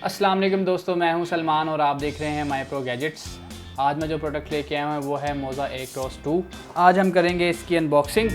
अस्सलाम वालेकुम दोस्तों, मैं हूं सलमान और आप देख रहे हैं माई प्रो गैजेट्स। आज मैं जो प्रोडक्ट लेके आया हूं वो है मोज़ा AirCross 2। आज हम करेंगे इसकी अनबॉक्सिंग।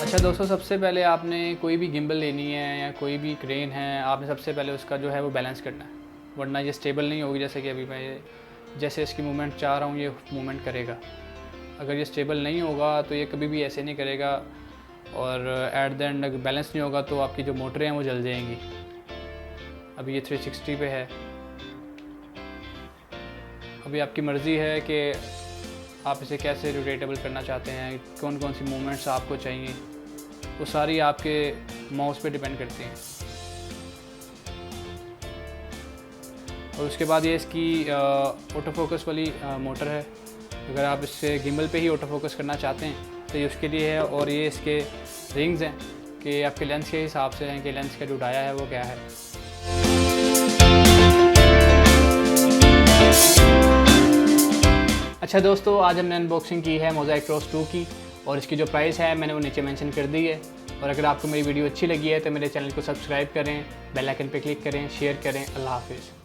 अच्छा दोस्तों, सबसे पहले आपने कोई भी गिम्बल लेनी है या कोई भी क्रेन है, आपने सबसे पहले उसका जो है वो बैलेंस करना है, वरना ये स्टेबल नहीं होगी। जैसे कि अभी मैं जैसे इसकी मूवमेंट चाह रहा हूँ ये मूवमेंट करेगा। अगर ये स्टेबल नहीं होगा तो ये कभी भी ऐसे नहीं करेगा और एट द एंड अगर बैलेंस नहीं होगा तो आपकी जो मोटरें हैं वो जल जाएंगी। अभी ये 360 पे है। अभी आपकी मर्ज़ी है कि आप इसे कैसे रोटेटेबल करना चाहते हैं, कौन कौन सी मूवमेंट्स आपको चाहिए, वो सारी आपके माउस पे डिपेंड करती हैं। और उसके बाद ये इसकी ऑटो फोकस वाली मोटर है। अगर आप इससे गिम्बल पे ही ऑटो फोकस करना चाहते हैं तो ये उसके लिए है। और ये इसके रिंग्स हैं कि आपके लेंस के हिसाब से हैं कि लेंस का जो डाया है वो क्या है। अच्छा दोस्तों, आज हमने अनबॉक्सिंग की है मोज़ा AirCross 2 की और इसकी जो प्राइस है मैंने वो नीचे मेंशन कर दी है। और अगर आपको मेरी वीडियो अच्छी लगी है तो मेरे चैनल को सब्सक्राइब करें, बेल आइकन पे क्लिक करें, शेयर करें। अल्लाह हाफिज़।